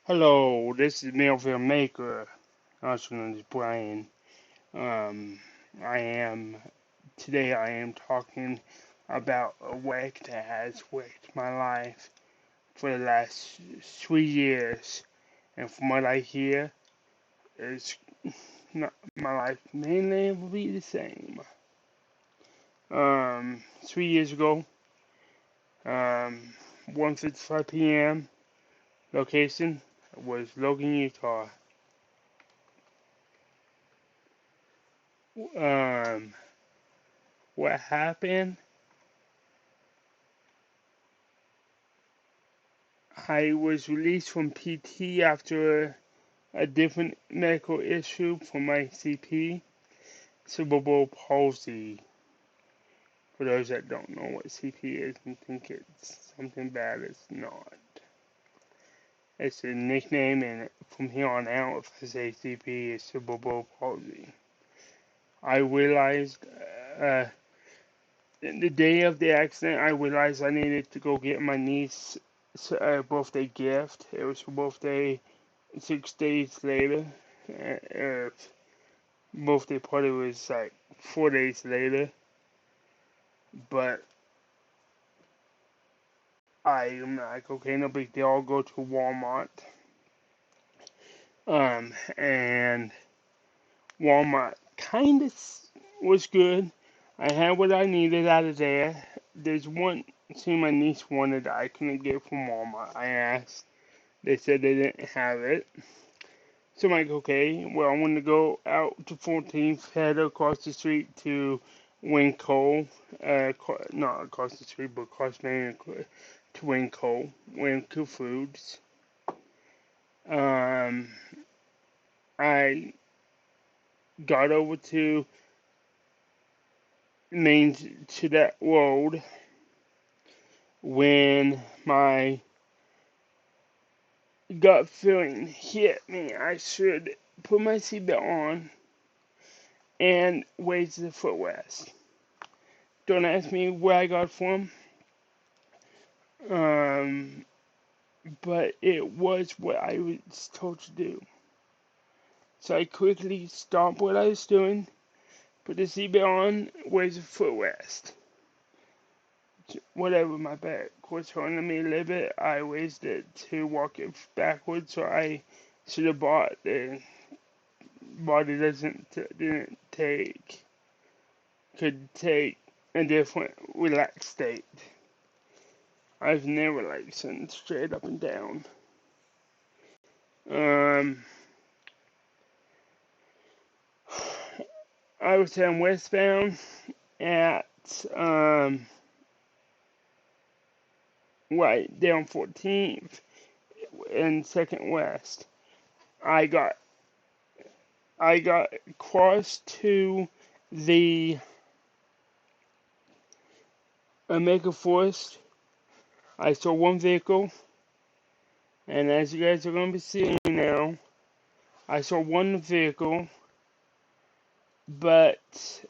Hello, this is Melville Maker, also known as Brian. Um, I am talking about a wreck that has wrecked my life for the last 3 years. And from what I hear, it's not, my life may never be the same. 3 years ago, 1:55 p.m., location was Logan, Utah. Um, what happened? I was released from PT after a different medical issue for my CP, cerebral palsy. For those that don't know what CP is and think it's something bad, it's not. It's a nickname, and from here on out, if I say CP, it's cerebral palsy. I realized the day of the accident, I realized I needed to go get my niece's birthday gift. It was her birthday 6 days later. Uh, birthday party was like 4 days later, but I'm like, okay, no big deal. I'll go to Walmart. And Walmart kind of was good. I had what I needed out of there. There's one thing my niece wanted that I couldn't get from Walmart. I asked. They said they didn't have it. So I'm like, okay, well, I want to go out to 14th, head across the street to Winco, not across the street, but across Main to Winco Foods. Um, I got over to Main to that road when my gut feeling hit me. I should put my seatbelt on and raise the footrest. Don't ask me where I got it from. Um, but it was what I was told to do. So I quickly stopped what I was doing, put the seatbelt on, raised the footrest. Whatever my back was hurting me a little bit, I raised it to walk it backwards. So I should have bought the body didn't take could take a different relaxed state. I've never like sitting straight up and down. Um, I was heading westbound at right down 14th and Second West. I got I got close to the Omega Forest. I saw one vehicle, and as you guys are going to be seeing now, I saw one vehicle, but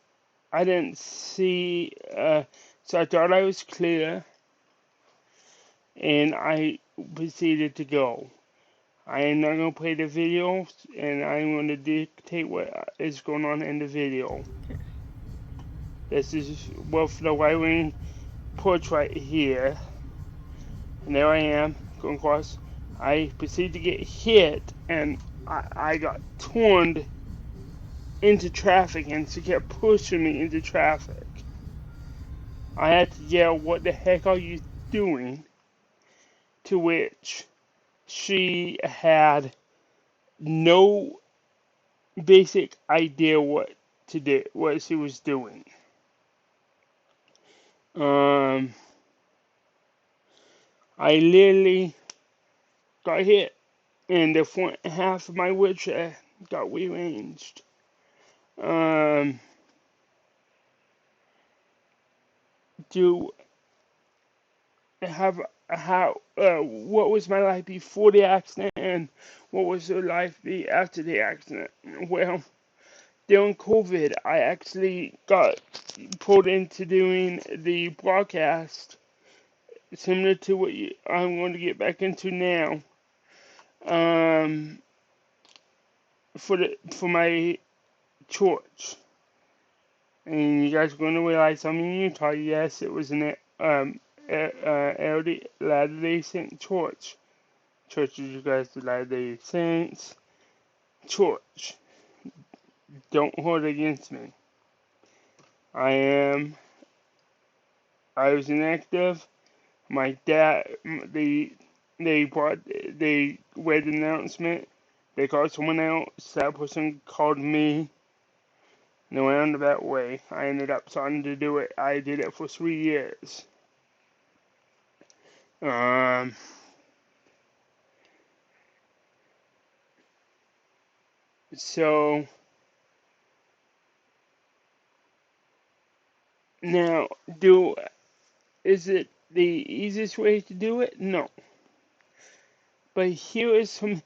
I didn't see. So I thought I was clear, and I proceeded to go. I am not going to play the video, and I'm going to dictate what is going on in the video. This is Wolf the White Wing porch right here. And there I am, going across. I proceeded to get hit, and I got torn into traffic, and she kept pushing me into traffic. I had to yell, "What the heck are you doing?" To which she had no basic idea what to do, what she was doing. I literally got hit, and the front half of my wheelchair got rearranged. Um, to have how what was my life before the accident, and what was the life be after the accident? Well, during COVID, I actually got pulled into doing the broadcast, similar to what I'm going to get back into now. um, for my church. And you guys are going to realize I'm in Utah. Yes, it was an Latter-day Saint church. Church of you guys, the Latter-day Saints church. Don't hold it against me. I was inactive. My dad, they read the announcement. They called someone else. That person called me. In a roundabout way, I ended up starting to do it. I did it for 3 years. Um, so now, is it the easiest way to do it? No. But here is some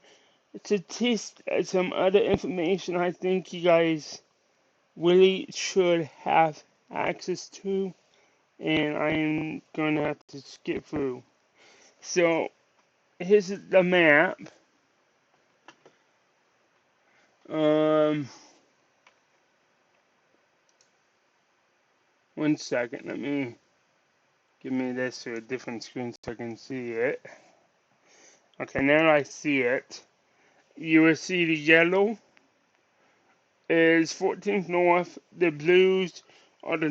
some other information I think you guys really should have access to, and I'm gonna have to skip through. So here's the map. Um, 1 second. Give me this to a different screen so I can see it. Okay, now I see it. You will see the yellow is 14th North. The blues are the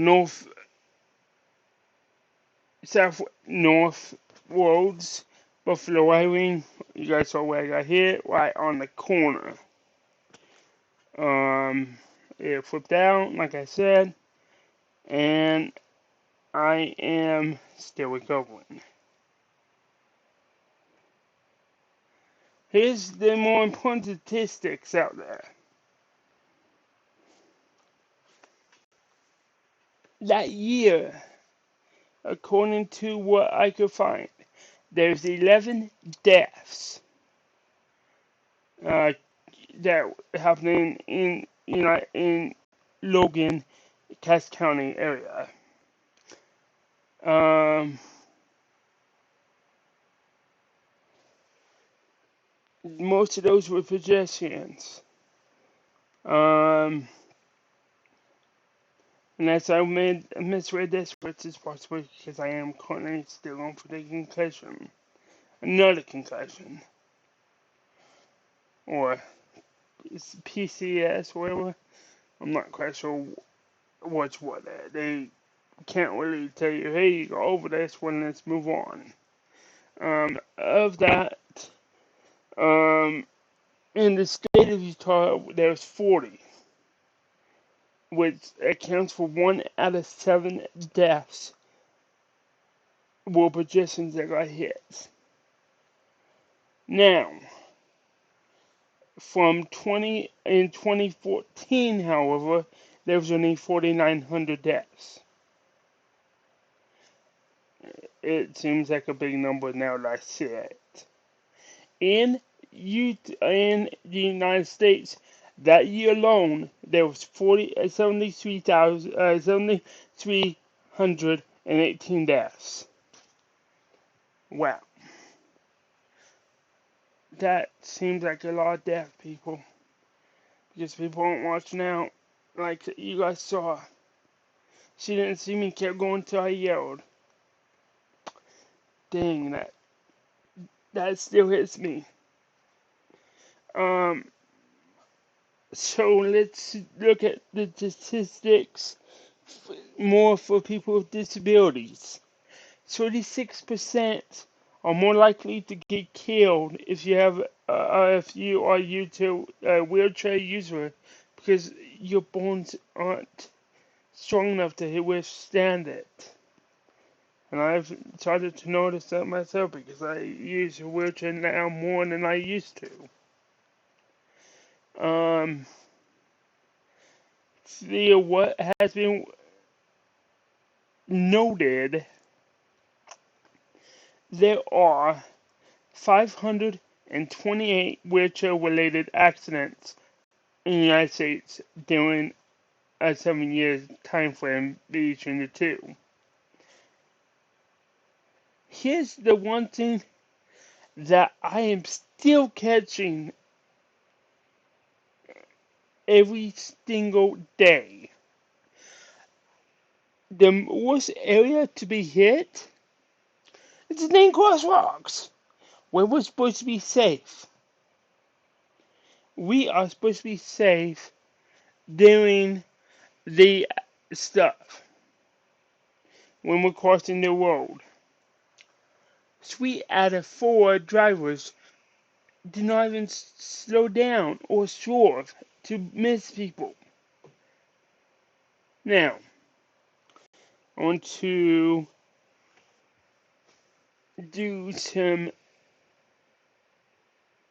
south north roads. Buffalo Wild. You guys saw where I got hit, right on the corner. It flipped out, like I said, and I am still recovering. Here's the more important statistics out there. That year, according to what I could find, there's 11 deaths uh, that happening in Logan, Cass County area. Most of those were pedestrians. Unless I misread this, which is possible because I am currently still on for the concussion. Another concussion. Or PCS, whatever. I'm not quite sure what's what. They can't really tell you, hey, you go over this one, let's move on. Of that, in the state of Utah, there's 40, which accounts for 1 out of 7 deaths were pedestrians that got hit. Now, from 2014, however, there was only 4,900 deaths. It seems like a big number now that I see it. In the United States, that year alone, there was 7,318 deaths. Wow. That seems like a lot of death, people. Because people aren't watching out. Like you guys saw. She didn't see me, kept going till I yelled. Dang, that still hits me. So let's look at the statistics more for people with disabilities. 36% are more likely to get killed if you are a wheelchair user because your bones aren't strong enough to withstand it. And I've started to notice that myself because I use a wheelchair now more than I used to. What has been noted, there are 528 wheelchair-related accidents in the United States during a 7-year time frame between the two. Here's the one thing that I am still catching every single day. The worst area to be hit is the name crosswalks, where we're supposed to be safe. We are supposed to be safe during the stuff when we're crossing the road. 3 out of 4 drivers do not even slow down or swerve to miss people. Now, I want to do some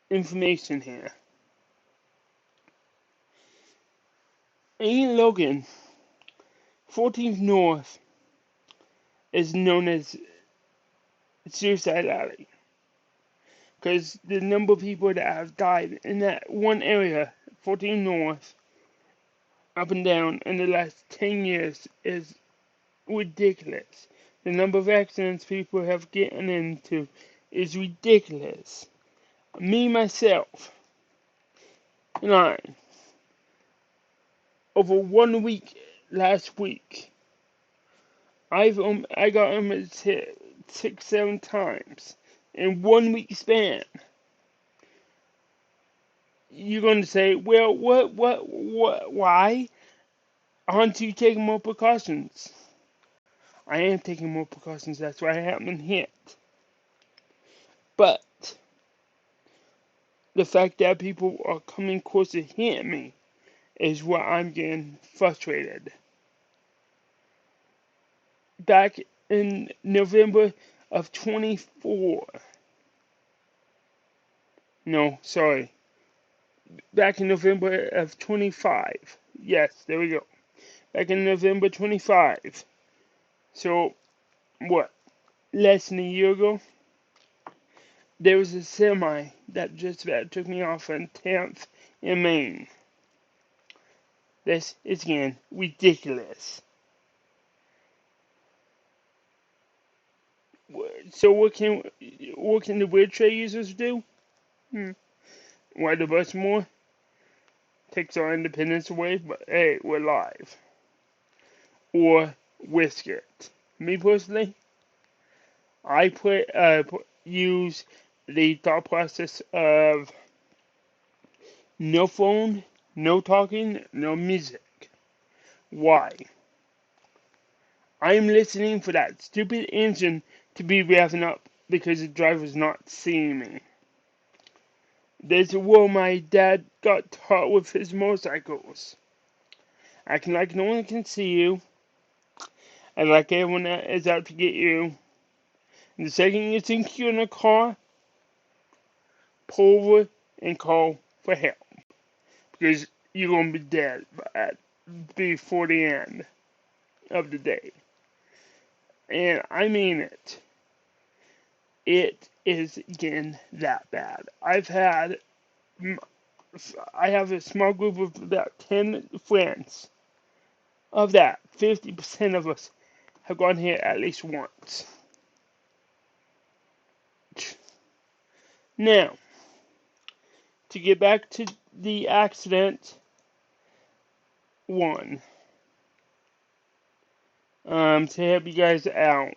information here. In Logan, 14th North is known as Suicide Alley because the number of people that have died in that one area, 14th North, up and down in the last 10 years is ridiculous. The number of accidents people have gotten into is ridiculous. Me, myself, and over 1 week last week, I got almost hit 6-7 times in 1 week span. You're going to say, well, why aren't you taking more precautions? I am taking more precautions, that's why I haven't been hit. But the fact that people are coming close to hitting me is where I'm getting frustrated. Back in November of 24, no, sorry, back in November of 25, yes, there we go, back in November 25, so, what, less than a year ago, there was a semi that just about took me off on 10th in Maine. This is again ridiculous. So what can the wheelchair users do? Ride the bus more? Takes our independence away, but hey, we're live. Or whisk it. Me personally, I use the thought process of no phone, no talking, no music. Why? I'm listening for that stupid engine to be revving up because the driver's not seeing me. There's a rule my dad got taught with his motorcycles. Acting like no one can see you, and like everyone is out to get you. And the second you think you're in a car, pull over and call for help. Because you're going to be dead before the end of the day. And I mean it. It is getting that bad. I have a small group of about 10 friends. Of that, 50% of us have gone here at least once. Now, to get back to the accident one, to help you guys out,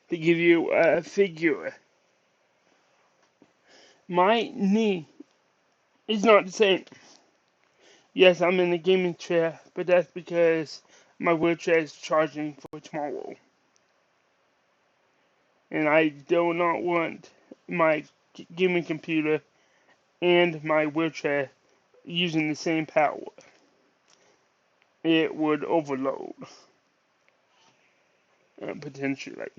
to give you a figure. My knee is not the same. Yes, I'm in a gaming chair, but that's because my wheelchair is charging for tomorrow. And I do not want my gaming computer and my wheelchair using the same power. It would overload, potentially.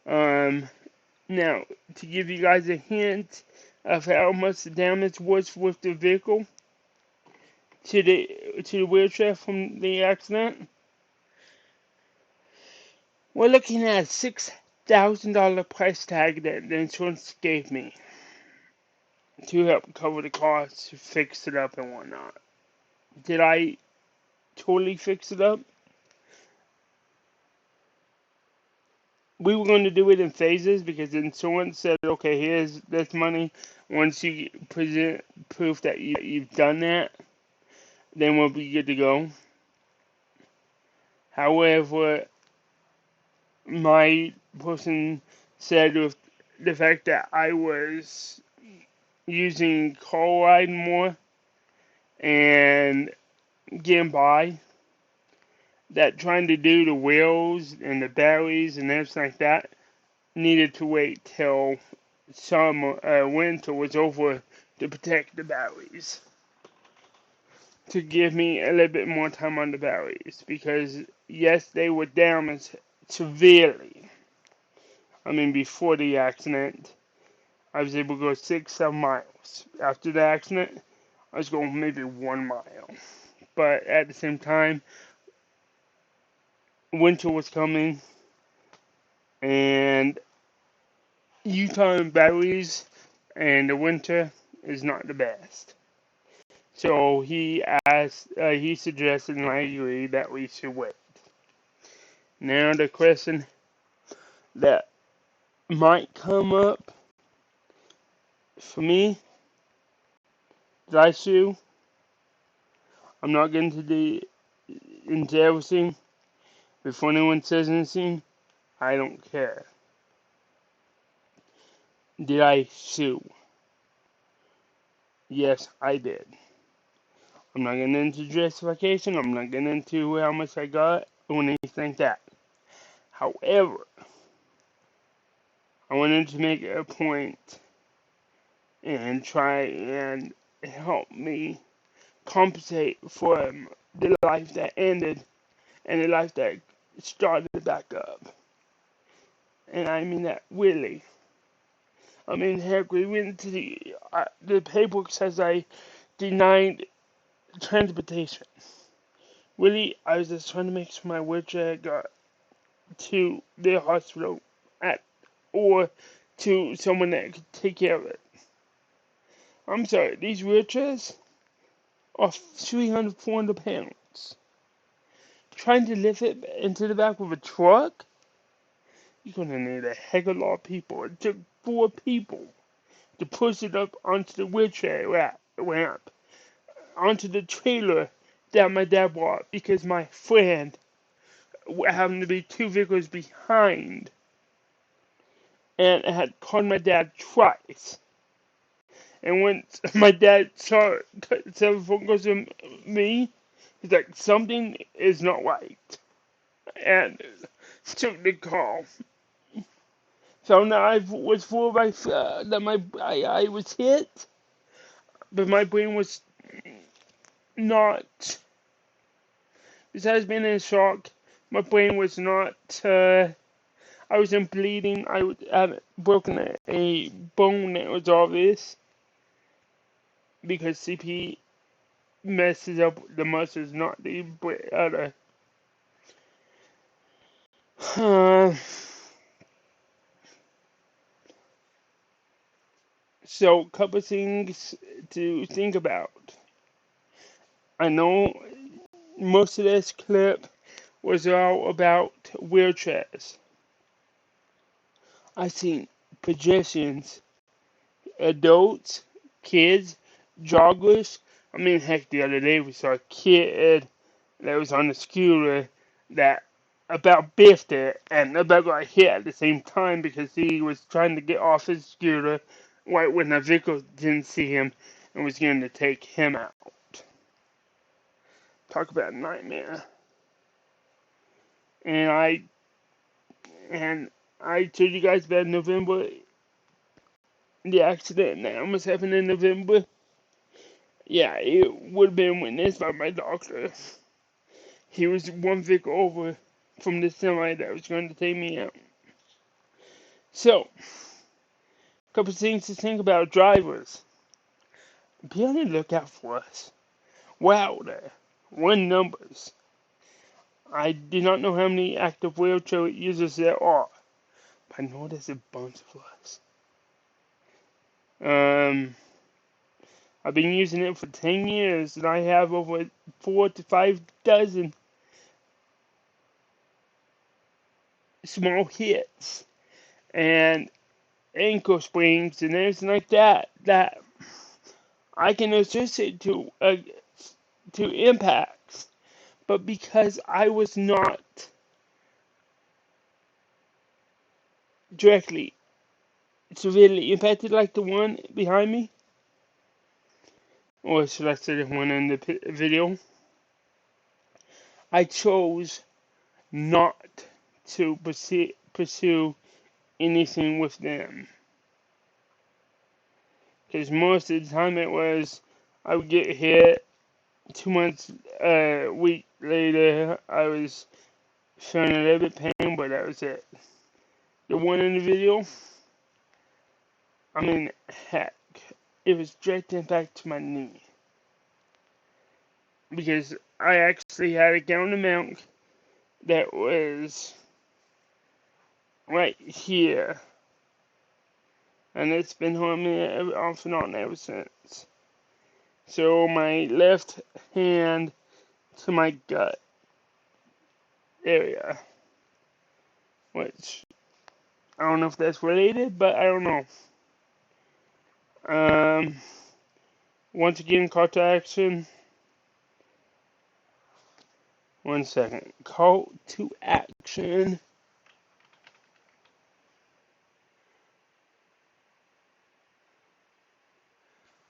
Now, to give you guys a hint of how much the damage was with the vehicle to the wheelchair from the accident, we're looking at a $6,000 price tag that the insurance gave me to help cover the costs to fix it up and whatnot. Did I totally fix it up? we were going to do it in phases because insurance said, okay, here's this money. Once you present proof that you've done that, then we'll be good to go. However, my person said with the fact that I was using chloride more and getting by, that trying to do the wheels and the batteries and everything like that needed to wait till summer, winter was over to protect the batteries. To give me a little bit more time on the batteries because yes, they were damaged severely. I mean, before the accident, I was able to go 6-7 miles. After the accident, I was going maybe 1 mile. But at the same time, winter was coming, and Utah and batteries and the winter is not the best. So he suggested, and I agree that we should wait. Now the question that might come up for me, did I sue? I'm not getting into everything. Before anyone says anything, I don't care. Did I sue? Yes, I did. I'm not getting into justification. I'm not getting into how much I got or anything like that. However, I wanted to make a point and try and help me compensate for the life that ended and the life that started back up. And I mean that really. I mean, heck, we went to the paperwork says I denied transportation. Really, I was just trying to make sure my wheelchair got to the hospital or to someone that could take care of it. I'm sorry, these wheelchairs are 300, 400 pounds. Trying to lift it into the back of a truck, you're gonna need a heck of a lot of people. It took 4 people to push it up onto the wheelchair ramp, onto the trailer that my dad bought because my friend happened to be 2 vehicles behind and had called my dad twice. And when my dad saw several phone calls from me, he's like, something is not right. And took the call. So now I was fooled by that I was hit, but my brain was not. Besides being in shock, my brain was not. I wasn't bleeding. I had broken a bone that was obvious because CP messes up the muscles, not the other. So, couple things to think about. I know most of this clip was all about wheelchairs. I've seen pedestrians, adults, kids, joggers. I mean, heck, the other day we saw a kid that was on a scooter that about biffed it and about got hit at the same time because he was trying to get off his scooter right when the vehicle didn't see him and was going to take him out. Talk about a nightmare. And I told you guys about November, the accident that almost happened in November. Yeah, it would have been witnessed by my doctor. He was 1 vehicle over from the semi that was going to take me out. So, a couple things to think about drivers. Be on the lookout for us. Wow, there. Run numbers. I do not know how many active wheelchair users there are, but I know there's a bunch of us. I've been using it for 10 years, and I have over 4 to 5 dozen small hits and ankle sprains and everything like that I can associate to impacts, but because I was not directly severely impacted like the one behind me, or should I say the one in the video, I chose not to pursue anything with them. Because most of the time it was, I would get hit, 2 months, a week later, I was feeling a little bit pain, but that was it. The one in the video, I mean, heck, it was direct impact to my knee. Because I actually had a gallon of milk that was right here. And it's been harming me off and on ever since. So my left hand to my gut area, which I don't know if that's related, but I don't know. Once again, call to action. 1 second. Call to action.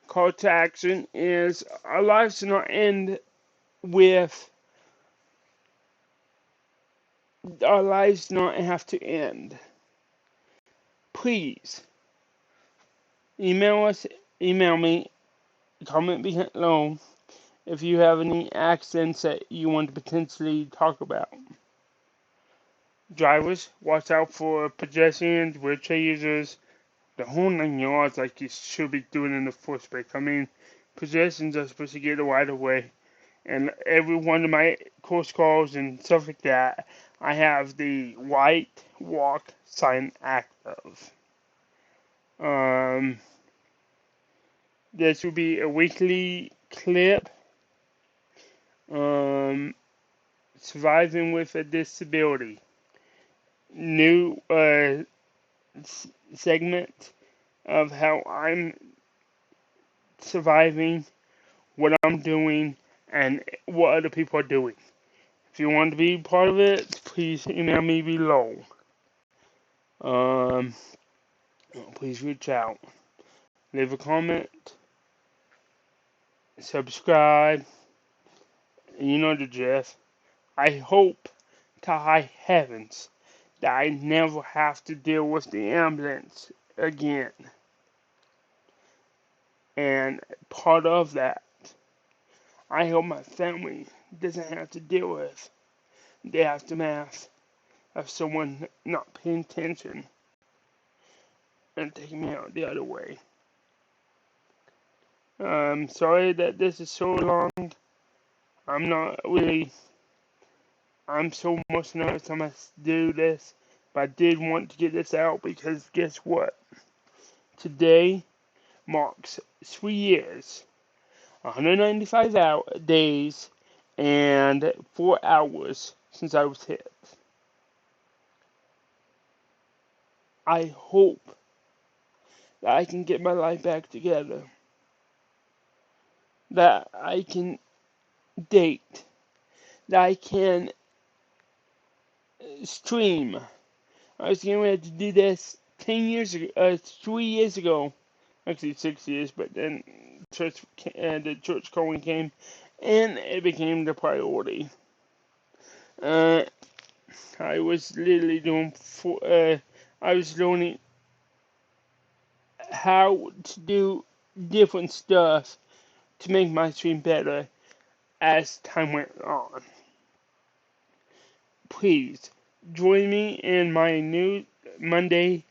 Call to action is our lives do not end with our lives do not have to end. Please email me, comment below if you have any accidents that you want to potentially talk about. Drivers, watch out for pedestrians, wheelchair users, the whole 9 yards like you should be doing in the first place. I mean, pedestrians are supposed to get the right of way. And every one of my course calls and stuff like that, I have the white walk sign active. This will be a weekly clip. Surviving with a disability. New segment of how I'm surviving, what I'm doing, and what other people are doing. If you want to be part of it, please email me below. Please reach out. Leave a comment. Subscribe. You know the drift. I hope to high heavens that I never have to deal with the ambulance again. And part of that, I hope my family doesn't have to deal with the aftermath of someone not paying attention and taking me out the other way. I'm sorry that this is so long. I'm so emotional every time I do this, but I did want to get this out because guess what? Today marks 3 years, 195 days, and 4 hours since I was hit. I hope that I can get my life back together, that I can date, that I can stream. I was getting ready to do this 3 years ago, actually 6 years, but then the church calling came, and it became the priority. I was literally I was learning how to do different stuff to make my stream better as time went on. Please join me in my new Monday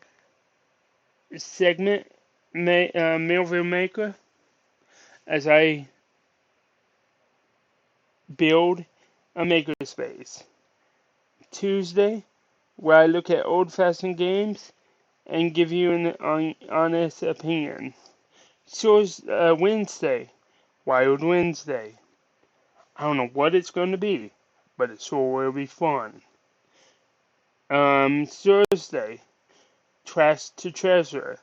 segment, Mailville Maker, as I build a makerspace. Tuesday, where I look at old-fashioned games and give you an honest opinion. So is Wednesday, Wild Wednesday. I don't know what it's going to be, but it sure will be fun. Thursday, trash to treasure.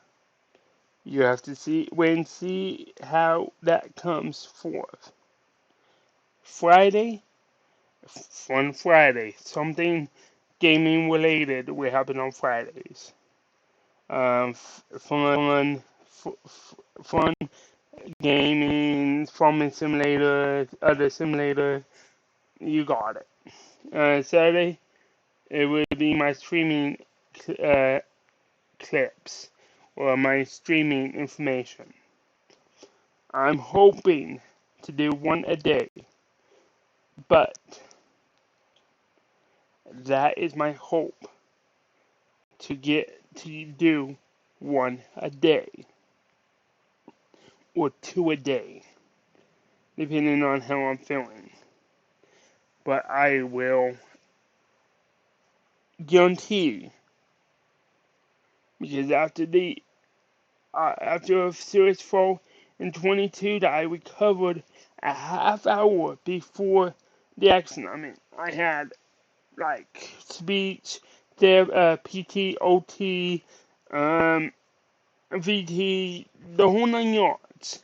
You have to wait and see how that comes forth. Friday, Fun Friday. Something gaming related will happen on Fridays. Fun gaming, farming simulator, other simulator. You got it. Saturday, it will be my streaming uh, clips or my streaming information. I'm hoping to do one a day, but that is my hope, to get to do one a day or two a day, depending on how I'm feeling. But I will guarantee, because after a serious fall in 22, that I recovered a half hour before the accident. I mean, I had like speech, PT, OT, VT, the whole 9 yards.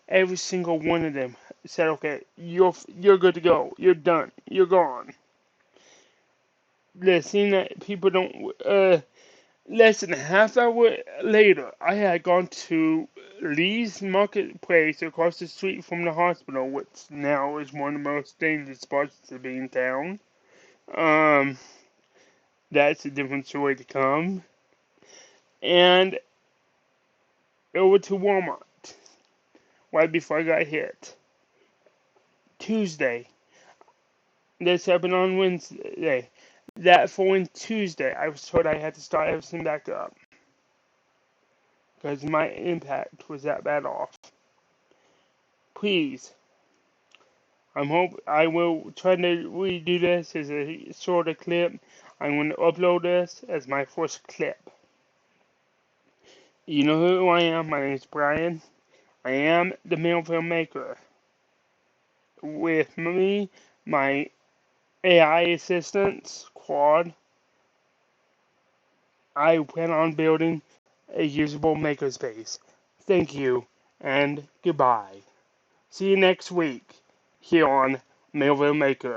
Every single one of them said, "Okay, you're good to go. You're done. You're gone." The scene that people don't. Less than a half hour later, I had gone to Lee's Marketplace across the street from the hospital, which now is one of the most dangerous spots to be in town. Um, that's a different story to come. And over to Walmart right before I got hit. Tuesday. This happened on Wednesday. That following Tuesday, I was told I had to start everything back up because my impact was that bad off. Please, I will try to redo this as a sort of clip. I'm going to upload this as my first clip. You know who I am. My name is Brian. I am the Melville Maker. With me, my AI assistant, Quad, I plan on building a usable makerspace. Thank you, and goodbye. See you next week here on Melville Maker.